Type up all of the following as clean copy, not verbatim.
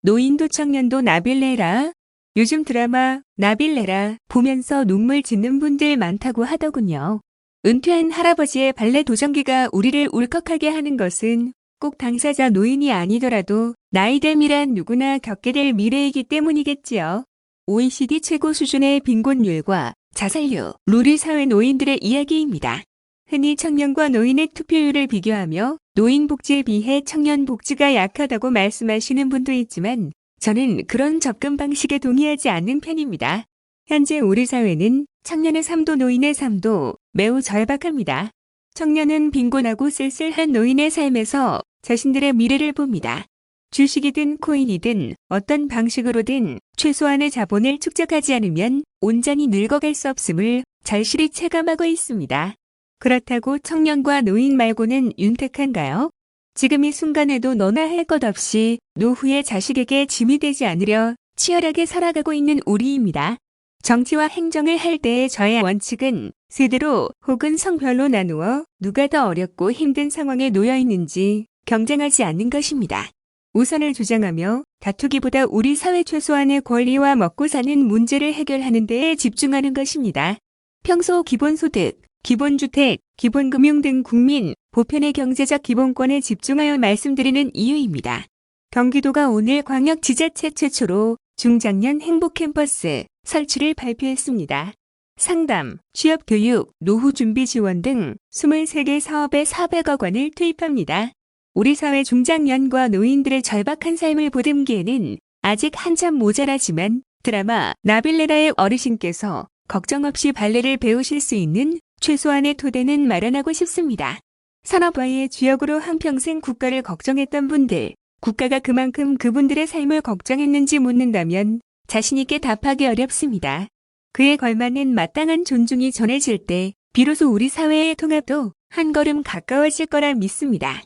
노인도 청년도 나빌레라. 요즘 드라마 나빌레라 보면서 눈물 짓는 분들 많다고 하더군요. 은퇴한 할아버지의 발레 도전기가 우리를 울컥하게 하는 것은 꼭 당사자 노인이 아니더라도 나이듦이란 누구나 겪게 될 미래이기 때문이겠지요. OECD 최고 수준의 빈곤율과 자살률, 우리 사회 노인들의 이야기입니다. 흔히 청년과 노인의 투표율을 비교하며 노인 복지에 비해 청년 복지가 약하다고 말씀하시는 분도 있지만 저는 그런 접근 방식에 동의하지 않는 편입니다. 현재 우리 사회는 청년의 삶도 노인의 삶도 매우 절박합니다. 청년은 빈곤하고 쓸쓸한 노인의 삶에서 자신들의 미래를 봅니다. 주식이든 코인이든 어떤 방식으로든 최소한의 자본을 축적하지 않으면 온전히 늙어갈 수 없음을 절실히 체감하고 있습니다. 그렇다고 청년과 노인 말고는 윤택한가요? 지금 이 순간에도 너나 할 것 없이 노후의 자식에게 짐이 되지 않으려 치열하게 살아가고 있는 우리입니다. 정치와 행정을 할 때의 저의 원칙은 세대로 혹은 성별로 나누어 누가 더 어렵고 힘든 상황에 놓여 있는지 경쟁하지 않는 것입니다. 우선을 주장하며 다투기보다 우리 사회 최소한의 권리와 먹고 사는 문제를 해결하는 데에 집중하는 것입니다. 평소 기본소득, 기본주택, 기본금융 등 국민 보편의 경제적 기본권에 집중하여 말씀드리는 이유입니다. 경기도가 오늘 광역지자체 최초로 중장년 행복캠퍼스 설치를 발표했습니다. 상담, 취업교육, 노후준비 지원 등 23개 사업에 400억 원을 투입합니다. 우리 사회 중장년과 노인들의 절박한 삶을 보듬기에는 아직 한참 모자라지만 드라마 나빌레라의 어르신께서 걱정 없이 발레를 배우실 수 있는 최소한의 토대는 마련하고 싶습니다. 산업화의 주역으로 한평생 국가를 걱정했던 분들, 국가가 그만큼 그분들의 삶을 걱정했는지 묻는다면 자신있게 답하기 어렵습니다. 그에 걸맞는 마땅한 존중이 전해질 때 비로소 우리 사회의 통합도 한 걸음 가까워질 거라 믿습니다.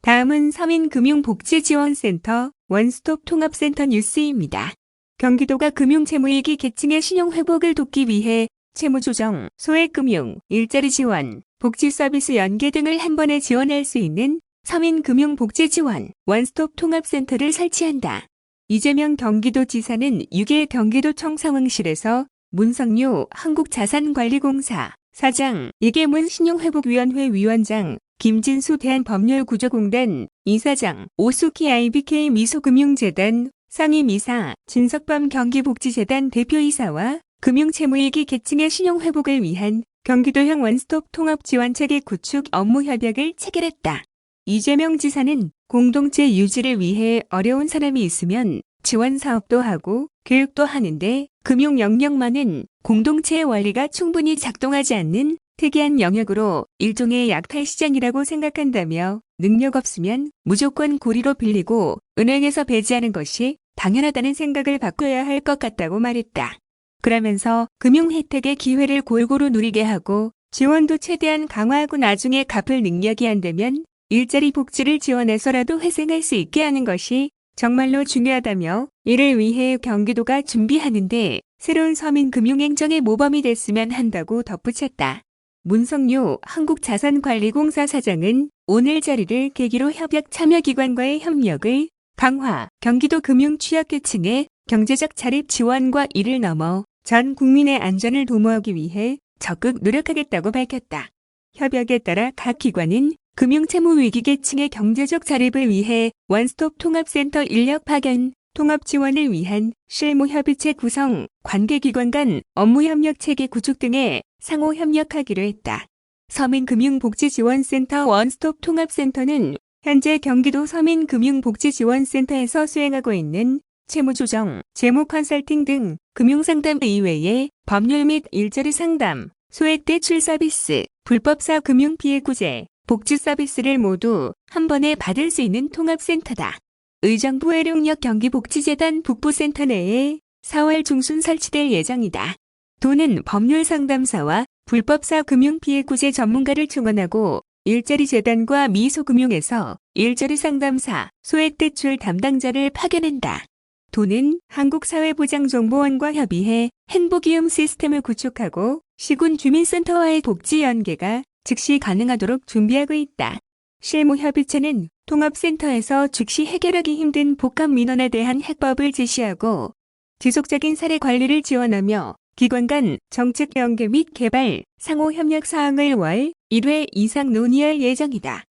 다음은 서민금융복지지원센터 원스톱 통합센터 뉴스입니다. 경기도가 금융채무위기 계층의 신용회복을 돕기 위해 채무조정, 소액금융, 일자리 지원, 복지서비스 연계 등을 한 번에 지원할 수 있는 서민금융복지지원 원스톱 통합센터를 설치한다. 이재명 경기도지사는 6일 경기도청 상황실에서 문성유 한국자산관리공사 사장, 이계문 신용회복위원회 위원장, 김진수 대한법률구조공단 이사장, 오수키 IBK 미소금융재단 상임이사, 진석범 경기복지재단 대표이사와 금융채무위기 계층의 신용회복을 위한 경기도형 원스톱 통합지원체계 구축 업무협약을 체결했다. 이재명 지사는 공동체 유지를 위해 어려운 사람이 있으면 지원 사업도 하고 교육도 하는데 금융 영역만은 공동체의 원리가 충분히 작동하지 않는 특이한 영역으로 일종의 약탈 시장이라고 생각한다며 능력 없으면 무조건 고리로 빌리고 은행에서 배제하는 것이 당연하다는 생각을 바꿔야 할 것 같다고 말했다. 그러면서 금융 혜택의 기회를 골고루 누리게 하고 지원도 최대한 강화하고 나중에 갚을 능력이 안 되면 일자리 복지를 지원해서라도 회생할 수 있게 하는 것이 정말로 중요하다며 이를 위해 경기도가 준비하는데 새로운 서민금융행정의 모범이 됐으면 한다고 덧붙였다. 문성유 한국자산관리공사 사장은 오늘 자리를 계기로 협약 참여기관과의 협력을 강화, 경기도 금융 취약계층의 경제적 자립 지원과 이를 넘어 전 국민의 안전을 도모하기 위해 적극 노력하겠다고 밝혔다. 협약에 따라 각 기관은 금융채무위기계층의 경제적 자립을 위해 원스톱 통합센터 인력 파견, 통합 지원을 위한 실무협의체 구성, 관계기관 간 업무협력체계 구축 등에 상호 협력하기로 했다. 서민금융복지지원센터 원스톱 통합센터는 현재 경기도 서민금융복지지원센터에서 수행하고 있는 채무조정, 재무컨설팅 등 금융상담 이외에 법률 및 일자리 상담, 소액대출 서비스, 불법사 금융피해구제, 복지 서비스를 모두 한 번에 받을 수 있는 통합센터다. 의정부 해룡역 경기복지재단 북부센터 내에 4월 중순 설치될 예정이다. 도는 법률상담사와 불법사 금융피해구제 전문가를 충원하고 일자리 재단과 미소금융에서 일자리 상담사, 소액대출 담당자를 파견한다. 도는 한국사회보장정보원과 협의해 행복이움 시스템을 구축하고 시군 주민센터와의 복지 연계가 즉시 가능하도록 준비하고 있다. 실무협의체는 통합센터에서 즉시 해결하기 힘든 복합 민원에 대한 해법을 제시하고 지속적인 사례 관리를 지원하며 기관 간 정책 연계 및 개발, 상호 협력 사항을 월 1회 이상 논의할 예정이다.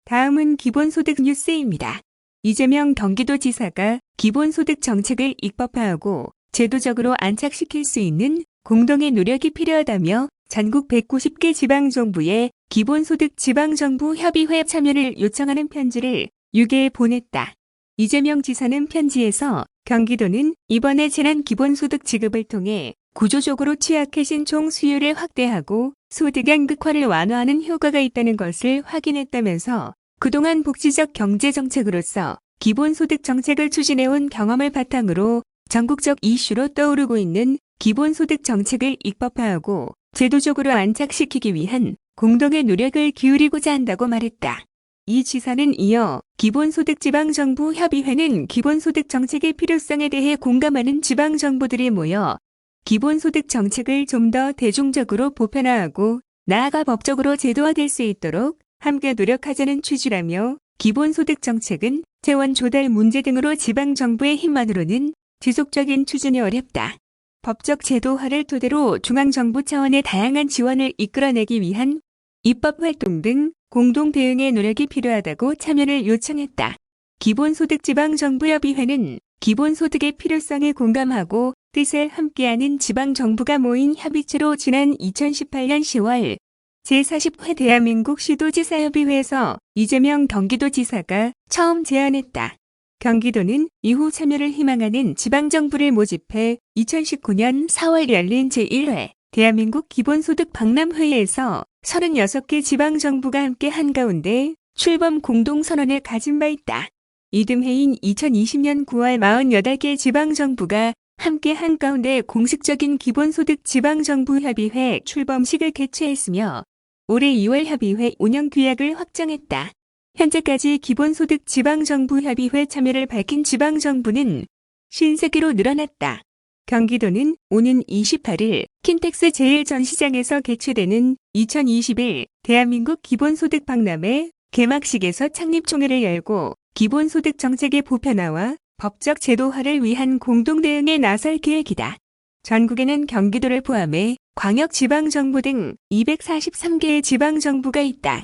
다음은 기본소득 뉴스입니다. 이재명 경기도지사가 기본소득 정책을 입법화하고 제도적으로 안착시킬 수 있는 공동의 노력이 필요하다며 전국 190개 지방정부에 기본소득 지방정부 협의회 참여를 요청하는 편지를 6회에 보냈다. 이재명 지사는 편지에서 경기도는 이번에 재난 기본소득 지급을 통해 구조적으로 취약해진 총 수요를 확대하고 소득 양극화를 완화하는 효과가 있다는 것을 확인했다면서 그동안 복지적 경제 정책으로서 기본소득 정책을 추진해온 경험을 바탕으로 전국적 이슈로 떠오르고 있는 기본소득 정책을 입법화하고 제도적으로 안착시키기 위한 공동의 노력을 기울이고자 한다고 말했다. 이 지사는 이어 기본소득 지방정부 협의회는 기본소득 정책의 필요성에 대해 공감하는 지방정부들이 모여 기본소득 정책을 좀 더 대중적으로 보편화하고 나아가 법적으로 제도화될 수 있도록 함께 노력하자는 취지라며 기본소득 정책은 재원 조달 문제 등으로 지방정부의 힘만으로는 지속적인 추진이 어렵다. 법적 제도화를 토대로 중앙정부 차원의 다양한 지원을 이끌어내기 위한 입법활동 등 공동 대응의 노력이 필요하다고 참여를 요청했다. 기본소득 지방정부협의회는 기본소득의 필요성에 공감하고 뜻을 함께하는 지방정부가 모인 협의체로 지난 2018년 10월 제40회 대한민국 시도지사협의회에서 이재명 경기도지사가 처음 제안했다. 경기도는 이후 참여를 희망하는 지방정부를 모집해 2019년 4월 열린 제1회 대한민국 기본소득 박람회의에서 36개 지방정부가 함께 한가운데 출범 공동선언을 가진 바 있다. 이듬해인 2020년 9월 48개 지방정부가 함께 한가운데 공식적인 기본소득 지방정부협의회 출범식을 개최했으며 올해 2월 협의회 운영규약을 확정했다. 현재까지 기본소득 지방정부협의회 참여를 밝힌 지방정부는 53개로 늘어났다. 경기도는 오는 28일 킨텍스 제1전시장에서 개최되는 2021 대한민국 기본소득 박람회 개막식에서 창립총회를 열고 기본소득 정책의 보편화와 법적 제도화를 위한 공동대응에 나설 계획이다. 전국에는 경기도를 포함해 광역지방정부 등 243개의 지방정부가 있다.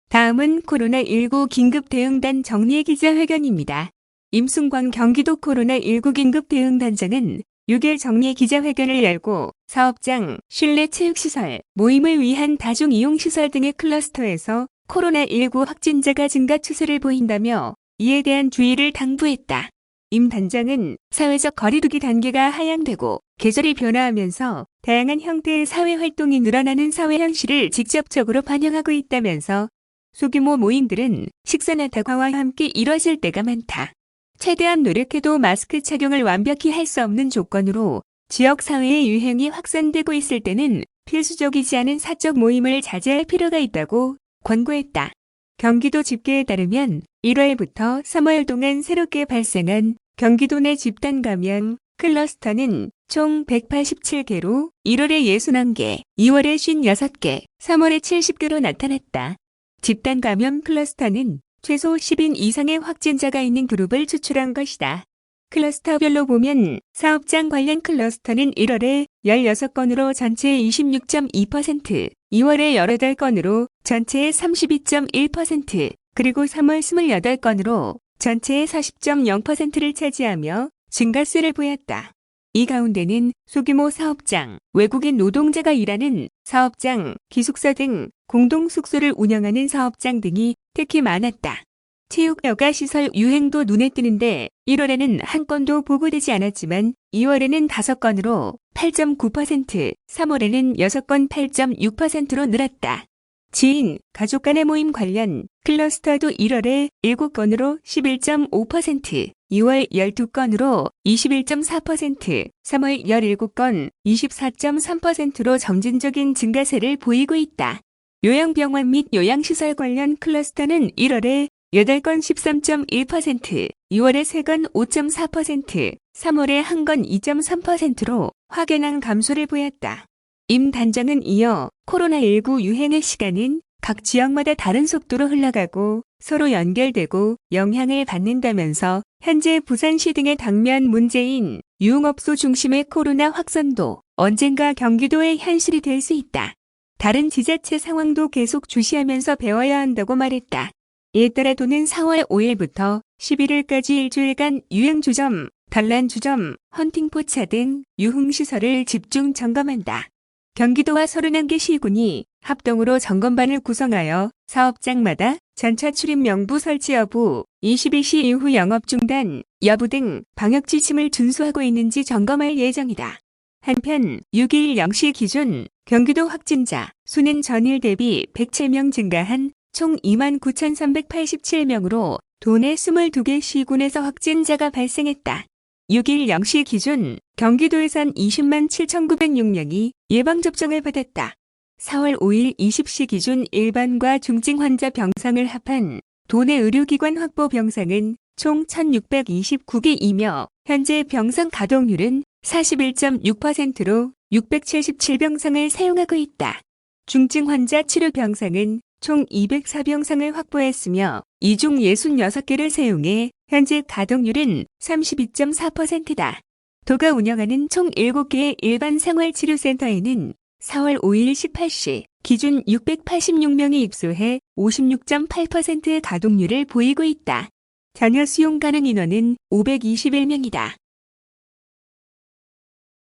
다음은 코로나19 긴급대응단 정례 기자회견입니다. 임순광 경기도 코로나19 긴급대응단장은 6일 정례 기자회견을 열고 사업장, 실내 체육시설, 모임을 위한 다중이용시설 등의 클러스터에서 코로나19 확진자가 증가 추세를 보인다며 이에 대한 주의를 당부했다. 임 단장은 사회적 거리두기 단계가 하향되고 계절이 변화하면서 다양한 형태의 사회활동이 늘어나는 사회 현실을 직접적으로 반영하고 있다면서 소규모 모임들은 식사나 다과와 함께 이뤄질 때가 많다. 최대한 노력해도 마스크 착용을 완벽히 할 수 없는 조건으로 지역사회의 유행이 확산되고 있을 때는 필수적이지 않은 사적 모임을 자제할 필요가 있다고 권고했다. 경기도 집계에 따르면 1월부터 3월 동안 새롭게 발생한 경기도 내 집단 감염 클러스터는 총 187개로 1월에 61개, 2월에 56개, 3월에 70개로 나타났다. 집단 감염 클러스터는 최소 10인 이상의 확진자가 있는 그룹을 추출한 것이다. 클러스터별로 보면 사업장 관련 클러스터는 1월에 16건으로 전체의 26.2%, 2월에 18건으로 전체의 32.1%, 그리고 3월 28건으로 전체의 40.0%를 차지하며 증가세를 보였다. 이 가운데는 소규모 사업장, 외국인 노동자가 일하는 사업장, 기숙사 등 공동숙소를 운영하는 사업장 등이 특히 많았다. 체육 여가시설 유행도 눈에 띄는데 1월에는 한 건도 보고되지 않았지만 2월에는 5건으로 8.9%, 3월에는 6건 8.6%로 늘었다. 지인, 가족 간의 모임 관련 클러스터도 1월에 7건으로 11.5%, 2월 12건으로 21.4%, 3월 17건 24.3%로 점진적인 증가세를 보이고 있다. 요양병원 및 요양시설 관련 클러스터는 1월에 8건 13.1%, 2월에 3건 5.4%, 3월에 한 건 2.3%로 확연한 감소를 보였다. 임 단장은 이어 코로나19 유행의 시간은 각 지역마다 다른 속도로 흘러가고 서로 연결되고 영향을 받는다면서 현재 부산시 등의 당면 문제인 유흥업소 중심의 코로나 확산도 언젠가 경기도의 현실이 될 수 있다. 다른 지자체 상황도 계속 주시하면서 배워야 한다고 말했다. 이에 따라 도는 4월 5일부터 11일까지 일주일간 유흥주점, 단란주점, 헌팅포차 등 유흥시설을 집중 점검한다. 경기도와 31개 시군이 합동으로 점검반을 구성하여 사업장마다 전차 출입 명부 설치 여부, 22시 이후 영업 중단 여부 등 방역 지침을 준수하고 있는지 점검할 예정이다. 한편 6일 0시 기준 경기도 확진자 수는 전일 대비 107명 증가한 총 29,387명으로 도내 22개 시군에서 확진자가 발생했다. 6일 0시 기준 경기도에선 20만 7,906명이 예방접종을 받았다. 4월 5일 20시 기준 일반과 중증 환자 병상을 합한 도내 의료기관 확보 병상은 총 1,629개이며 현재 병상 가동률은 41.6%로 677병상을 사용하고 있다. 중증 환자 치료 병상은 총 204병상을 확보했으며 이 중 66개를 사용해 현재 가동률은 32.4%다. 도가 운영하는 총 7개의 일반 생활치료센터에는 4월 5일 18시 기준 686명이 입소해 56.8%의 가동률을 보이고 있다. 잔여 수용 가능 인원은 521명이다.